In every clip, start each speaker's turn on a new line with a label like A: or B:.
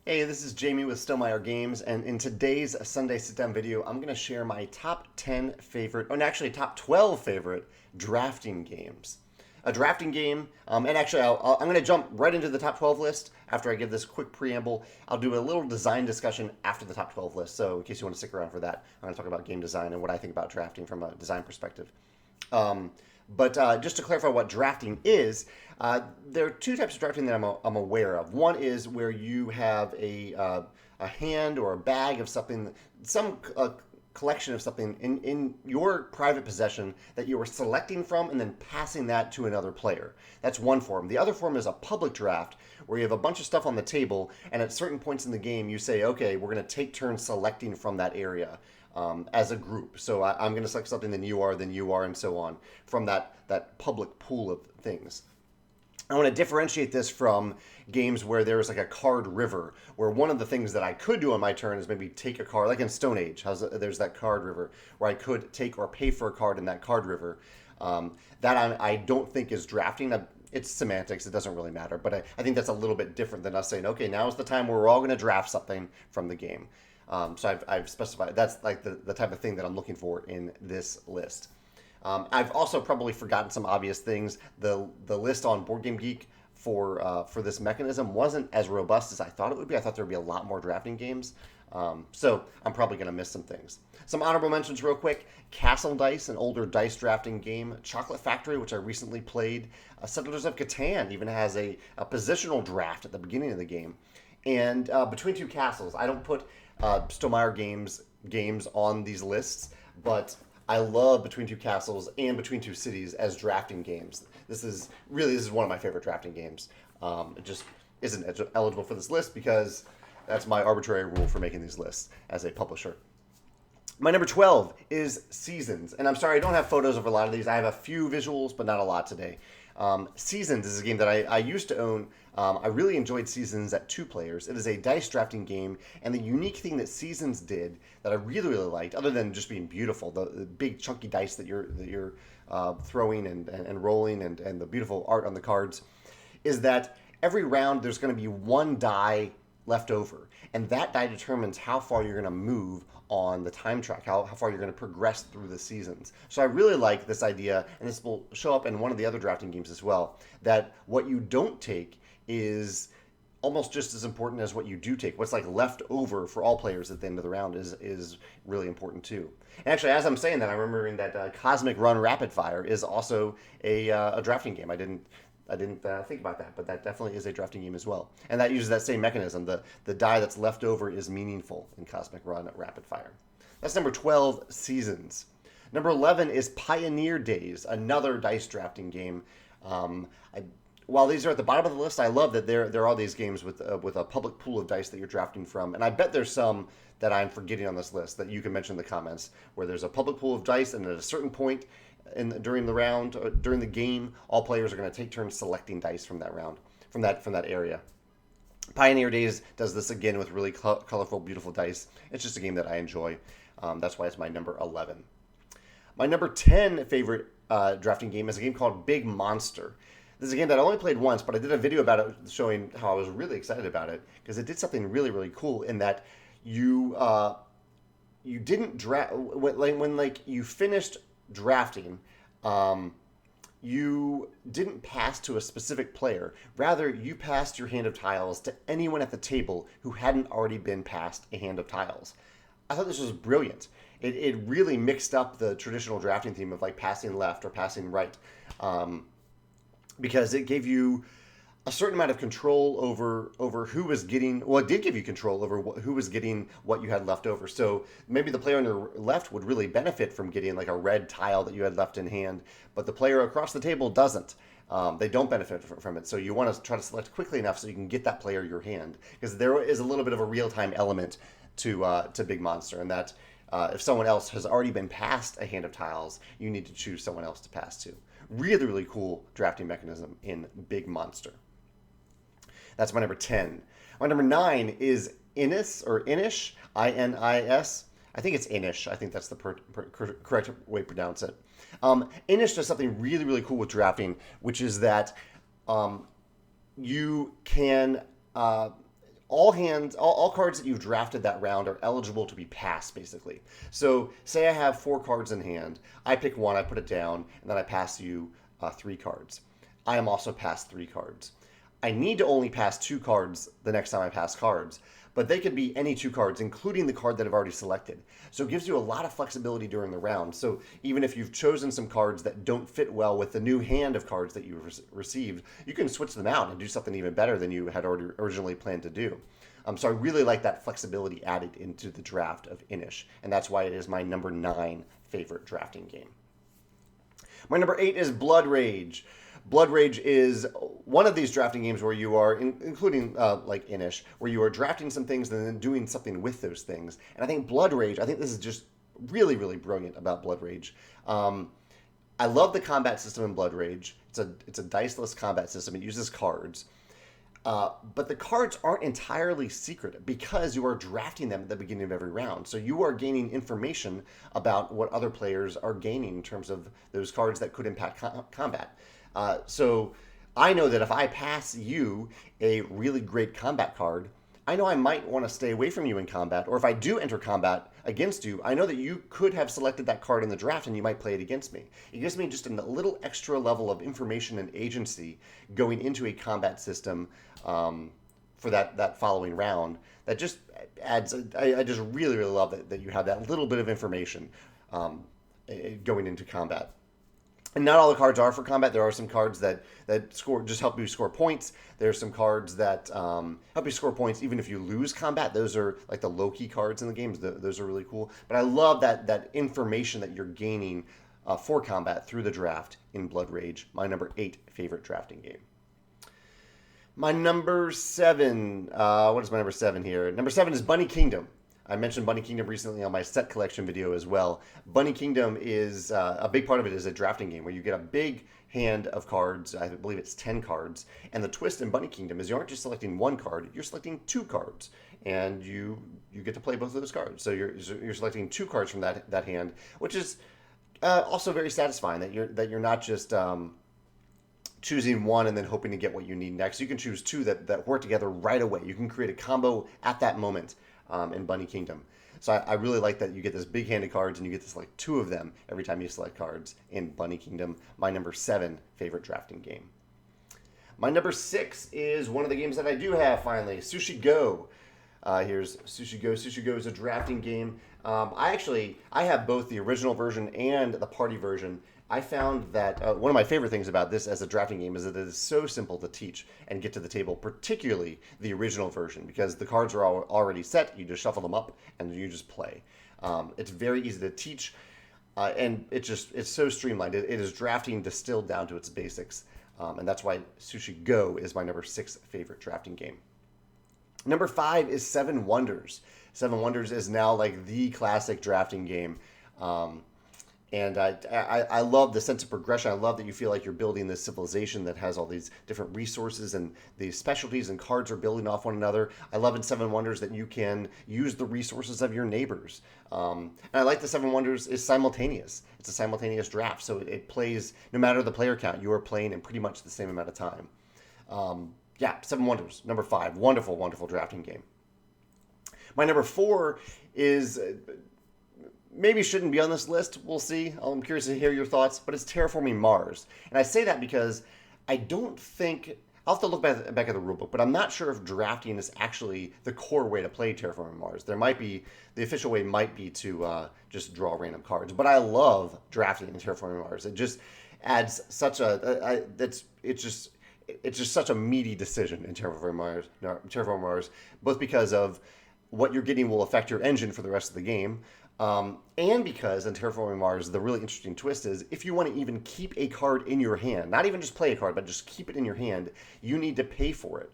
A: Hey, this is Jamey with Stillmeyer Games, and in today's Sunday sit-down video, I'm going to share my top 10 favorite, or actually top 12 favorite drafting games. A drafting game, and actually I'm going to jump right into the top 12 list after I give this quick preamble. I'll do a little design discussion after the top 12 list, so in case you want to stick around for that, I'm going to talk about game design and what I think about drafting from a design perspective. But just to clarify what drafting is, there are two types of drafting that I'm aware of. One is where you have a hand or a bag of something, some collection of something in your private possession that you are selecting from and then passing that to another player. That's one form. The other form is a public draft where you have a bunch of stuff on the table, and at certain points in the game you say, okay, we're going to take turns selecting from that area. As a group. So I'm going to select something, then you are, and so on from that public pool of things. I want to differentiate this from games where there's like a card river, where one of the things that I could do on my turn is maybe take a card, like in Stone Age, there's that card river, where I could take or pay for a card in that card river. That I don't think is drafting. It's semantics, it doesn't really matter, but I think that's a little bit different than us saying, okay, now is the time where we're all going to draft something from the game. So I've specified that's like the type of thing that I'm looking for in this list. I've also probably forgotten some obvious things. The list on Board Game Geek for this mechanism wasn't as robust as I thought it would be. I thought there would be a lot more drafting games. So I'm probably going to miss some things. Some honorable mentions real quick. Castle Dice, an older dice drafting game. Chocolate Factory, which I recently played. Settlers of Catan even has a positional draft at the beginning of the game. And Between Two Castles, I don't put Stonemaier games on these lists, but I love Between Two Castles and Between Two Cities as drafting games. This is one of my favorite drafting games. It just isn't eligible for this list because that's my arbitrary rule for making these lists as a publisher. My number 12 is Seasons, and I'm sorry I don't have photos of a lot of these. I have a few visuals, but not a lot today. Seasons is a game that I used to own. I really enjoyed Seasons at 2 players. It is a dice drafting game, and the unique thing that Seasons did that I really, really liked, other than just being beautiful, the big chunky dice that you're throwing and rolling, and the beautiful art on the cards, is that every round there's going to be one die left over, and that die determines how far you're going to move on the time track, how far you're going to progress through the seasons. So I really like this idea, and this will show up in one of the other drafting games as well, that what you don't take is almost just as important as what you do take. What's like left over for all players at the end of the round is really important too. And actually, as I'm saying that, I'm remembering that Cosmic Run Rapid Fire is also a drafting game. I didn't think about that, but that definitely is a drafting game as well. And that uses that same mechanism. The die that's left over is meaningful in Cosmic Run Rapid Fire. That's number 12, Seasons. Number 11 is Pioneer Days, another dice drafting game. While these are at the bottom of the list, I love that there are these games with a public pool of dice that you're drafting from. And I bet there's some that I'm forgetting on this list that you can mention in the comments, where there's a public pool of dice, and at a certain point during the round, during the game, all players are going to take turns selecting dice from that round, from that area. Pioneer Days does this again with really colorful, beautiful dice. It's just a game that I enjoy. That's why it's my number 11. My number 10 favorite drafting game is a game called Big Monster. This is a game that I only played once, but I did a video about it showing how I was really excited about it because it did something really, really cool in that you didn't draft when you finished drafting, you didn't pass to a specific player. Rather, you passed your hand of tiles to anyone at the table who hadn't already been passed a hand of tiles. I thought this was brilliant. It really mixed up the traditional drafting theme of like passing left or passing right, because it gave you a certain amount of control over who was getting. Well, it did give you control over who was getting what you had left over. So maybe the player on your left would really benefit from getting like a red tile that you had left in hand, but the player across the table doesn't. They don't benefit from it. So you want to try to select quickly enough so you can get that player your hand, because there is a little bit of a real-time element to Big Monster, and that if someone else has already been passed a hand of tiles, you need to choose someone else to pass to. Really, really cool drafting mechanism in Big Monster. That's my number 10. My number 9 is Inish, I-N-I-S. I think it's Inish. I think that's the correct way to pronounce it. Inish does something really, really cool with drafting, which is that you can all cards that you've drafted that round are eligible to be passed, basically. So say I have 4 cards in hand. I pick one, I put it down, and then I pass you 3 cards. I am also passed 3 cards. I need to only pass 2 cards the next time I pass cards, but they could be any 2 cards, including the card that I've already selected. So it gives you a lot of flexibility during the round. So even if you've chosen some cards that don't fit well with the new hand of cards that you've received, you can switch them out and do something even better than you had originally planned to do. So I really like that flexibility added into the draft of Inish, and that's why it is my number 9 favorite drafting game. My number 8 is Blood Rage. Blood Rage is one of these drafting games where you are, including like Inish, where you are drafting some things and then doing something with those things. And I think Blood Rage, I think this is just really, really brilliant about Blood Rage. I love the combat system in Blood Rage. It's a diceless combat system. It uses cards. But the cards aren't entirely secret because you are drafting them at the beginning of every round. So you are gaining information about what other players are gaining in terms of those cards that could impact combat. So I know that if I pass you a really great combat card, I know I might want to stay away from you in combat. Or if I do enter combat against you, I know that you could have selected that card in the draft and you might play it against me. It gives me just a little extra level of information and agency going into a combat system for that following round. That just adds, I just really, really love that you have that little bit of information going into combat. And not all the cards are for combat. There are some cards that just help you score points. There's some cards that help you score points even if you lose combat. Those are like the low-key cards in the games. Those are really cool. But I love that information that you're gaining for combat through the draft in Blood Rage, my number 8 favorite drafting game. My number 7, what is my number 7 here? Number 7 is Bunny Kingdom. I mentioned Bunny Kingdom recently on my set collection video as well. Bunny Kingdom is, a big part of it is a drafting game where you get a big hand of cards. I believe it's 10 cards. And the twist in Bunny Kingdom is you aren't just selecting one card, you're selecting 2 cards. And you get to play both of those cards. So you're selecting 2 cards from that hand, which is also very satisfying that you're not just choosing one and then hoping to get what you need next. You can choose 2 that work together right away. You can create a combo at that moment. In Bunny Kingdom. So I really like that you get this big hand of cards and you get to select 2 of them every time you select cards in Bunny Kingdom, my number 7 favorite drafting game. My number 6 is one of the games that I do have finally, Sushi Go. Here's Sushi Go. Sushi Go is a drafting game. I have both the original version and the party version. I found that one of my favorite things about this as a drafting game is that it is so simple to teach and get to the table, particularly the original version, because the cards are already set. You just shuffle them up and you just play. It's very easy to teach, and it's so streamlined. It is drafting distilled down to its basics, and that's why Sushi Go is my number 6 favorite drafting game. Number 5 is Seven Wonders. Seven Wonders is now like the classic drafting game. And I love the sense of progression. I love that you feel like you're building this civilization that has all these different resources and these specialties and cards are building off one another. I love in Seven Wonders that you can use the resources of your neighbors. And I like the Seven Wonders is simultaneous. It's a simultaneous draft, so it plays, no matter the player count, you are playing in pretty much the same amount of time. Seven Wonders, number 5. Wonderful, wonderful drafting game. My number 4 is... maybe shouldn't be on this list. We'll see. I'm curious to hear your thoughts, but it's Terraforming Mars. And I say that because I don't think... I'll have to look back at the rulebook, but I'm not sure if drafting is actually the core way to play Terraforming Mars. There might be... the official way might be to just draw random cards. But I love drafting in Terraforming Mars. It just adds such a... it's just such a meaty decision in Terraforming Mars, both because of what you're getting will affect your engine for the rest of the game, and because in Terraforming Mars, the really interesting twist is if you want to even keep a card in your hand, not even just play a card, but just keep it in your hand, you need to pay for it,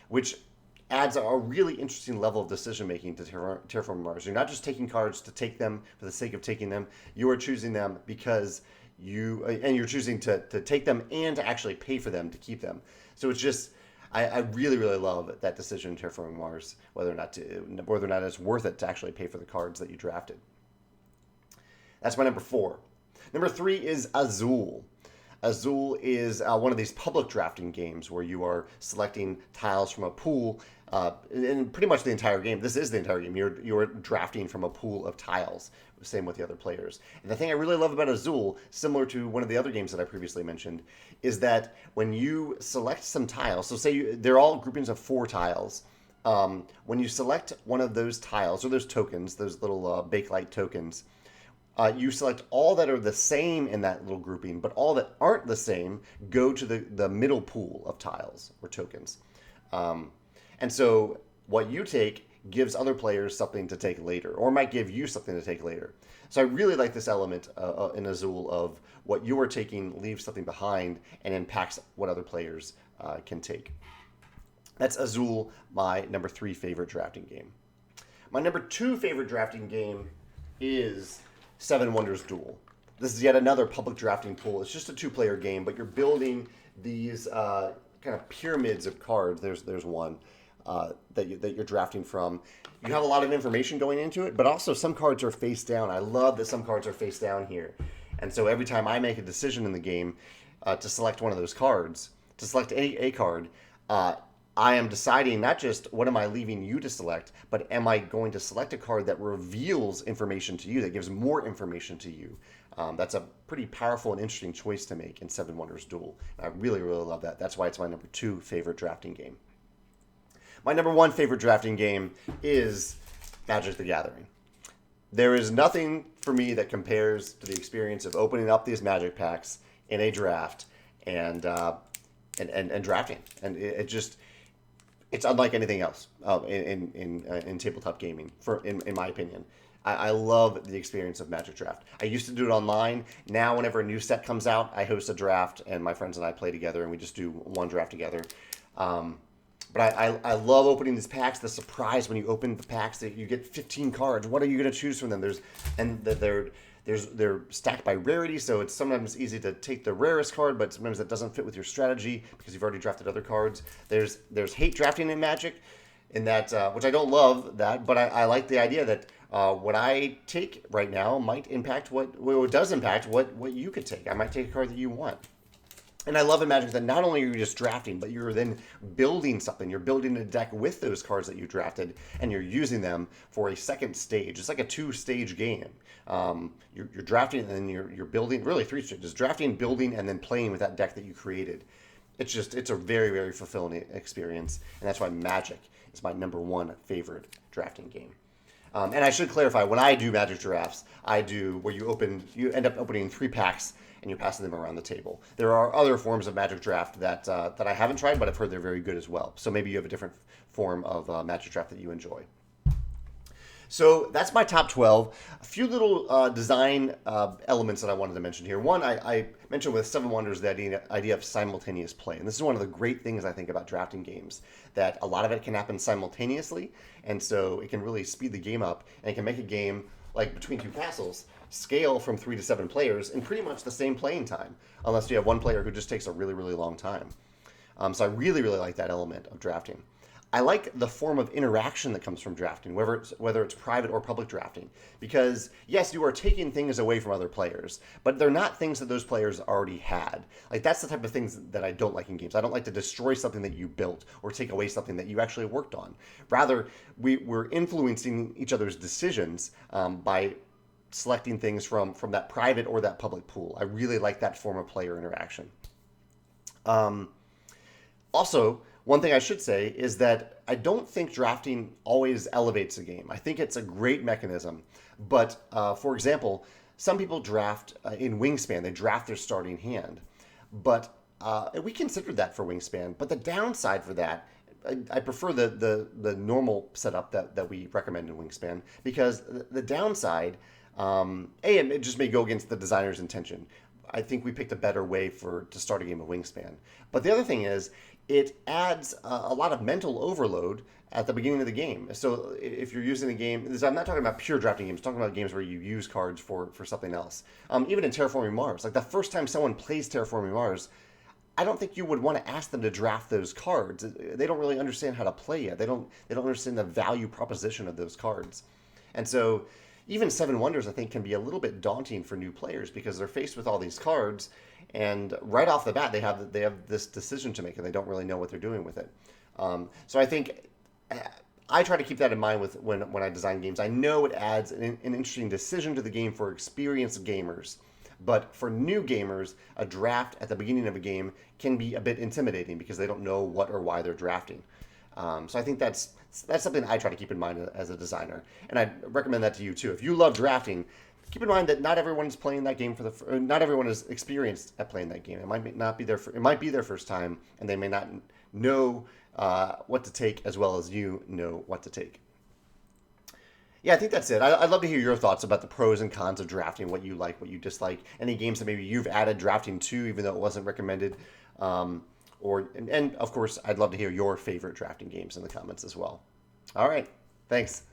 A: which adds a really interesting level of decision-making to Terraforming Mars. You're not just taking cards to take them for the sake of taking them. You are choosing them because you're choosing to take them and to actually pay for them to keep them. So it's just... I really, really love that decision in Terraforming Mars, whether or not it's worth it to actually pay for the cards that you drafted. That's my number 4. Number 3 is Azul. Azul is one of these public drafting games where you are selecting tiles from a pool in pretty much the entire game. This is the entire game. You're drafting from a pool of tiles. Same with the other players. And the thing I really love about Azul, similar to one of the other games that I previously mentioned, is that when you select some tiles, so they're all groupings of 4 tiles. When you select one of those tiles or those tokens, those little Bakelite tokens, you select all that are the same in that little grouping, but all that aren't the same go to the middle pool of tiles or tokens. And so what you take gives other players something to take later, or might give you something to take later. So I really like this element in Azul of what you are taking leaves something behind and impacts what other players can take. That's Azul, my number 3 favorite drafting game. My number 2 favorite drafting game is Seven Wonders Duel. This is yet another public drafting pool. It's just a 2-player game, but you're building these kind of pyramids of cards. There's one that you're drafting from. You have a lot of information going into it, but also some cards are face down. I love that some cards are face down here. And so every time I make a decision in the game to select one of those cards, to select a card, I am deciding not just what am I leaving you to select, but am I going to select a card that reveals information to you, that gives more information to you. That's a pretty powerful and interesting choice to make in Seven Wonders Duel. I really, really love that. That's why it's my number 2 favorite drafting game. My number 1 favorite drafting game is Magic the Gathering. There is nothing for me that compares to the experience of opening up these Magic packs in a draft and drafting. And it's unlike anything else in tabletop gaming, in my opinion. I love the experience of Magic Draft. I used to do it online. Now, whenever a new set comes out, I host a draft, and my friends and I play together, and we just do one draft together. But I love opening these packs. The surprise when you open the packs that you get 15 cards. What are you going to choose from them? They're stacked by rarity, so it's sometimes easy to take the rarest card, but sometimes that doesn't fit with your strategy because you've already drafted other cards. There's hate drafting in Magic, in that which I don't love that, but I like the idea that what I take right now might impact what does impact what you could take. I might take a card that you want. And I love in Magic that not only are you just drafting, but you're then building something. You're building a deck with those cards that you drafted, and you're using them for a second stage. It's like a 2-stage game. You're drafting, and then you're building, really 3 stages: drafting, building, and then playing with that deck that you created. It's a very, very fulfilling experience, and that's why Magic is my number 1 favorite drafting game. And I should clarify, when I do Magic drafts, I do where you end up opening 3 packs and you're passing them around the table. There are other forms of Magic Draft that I haven't tried, but I've heard they're very good as well. So maybe you have a different form of Magic Draft that you enjoy. So that's my top 12. A few little design elements that I wanted to mention here. One, I mentioned with Seven Wonders the idea of simultaneous play. And this is one of the great things I think about drafting games, that a lot of it can happen simultaneously. And so it can really speed the game up, and it can make a game like Between Two Castles scale from 3 to 7 players in pretty much the same playing time, unless you have one player who just takes a really, really long time. So I really, really like that element of drafting. I like the form of interaction that comes from drafting, whether it's private or public drafting, because yes, you are taking things away from other players, but they're not things that those players already had. Like, that's the type of things that I don't like in games. I don't like to destroy something that you built or take away something that you actually worked on. Rather, we're influencing each other's decisions by selecting things from that private or that public pool. I really like that form of player interaction. Also, one thing I should say is that I don't think drafting always elevates a game. I think it's a great mechanism. But, for example, some people draft in Wingspan. They draft their starting hand. But we considered that for Wingspan. But the downside for that, I prefer the normal setup that we recommend in Wingspan, because the downside, it just may go against the designer's intention. I think we picked a better way to start a game of Wingspan. But the other thing is, it adds a lot of mental overload at the beginning of the game. So if you're using a game, I'm not talking about pure drafting games, I'm talking about games where you use cards for something else. Even in Terraforming Mars, like the first time someone plays Terraforming Mars, I don't think you would want to ask them to draft those cards. They don't really understand how to play yet. They don't understand the value proposition of those cards. And so even Seven Wonders, I think, can be a little bit daunting for new players, because they're faced with all these cards, and right off the bat, they have this decision to make, and they don't really know what they're doing with it. So I think I try to keep that in mind with when I design games. I know it adds an interesting decision to the game for experienced gamers, but for new gamers, a draft at the beginning of a game can be a bit intimidating because they don't know what or why they're drafting. So I think that's something I try to keep in mind as a designer, and I recommend that to you too. If you love drafting, keep in mind that not everyone is playing that game not everyone is experienced at playing that game. It might not be it might be their first time, and they may not know what to take as well as you know what to take. Yeah, I think that's it. I'd love to hear your thoughts about the pros and cons of drafting, what you like, what you dislike, any games that maybe you've added drafting to, even though it wasn't recommended. And of course, I'd love to hear your favorite drafting games in the comments as well. All right, thanks.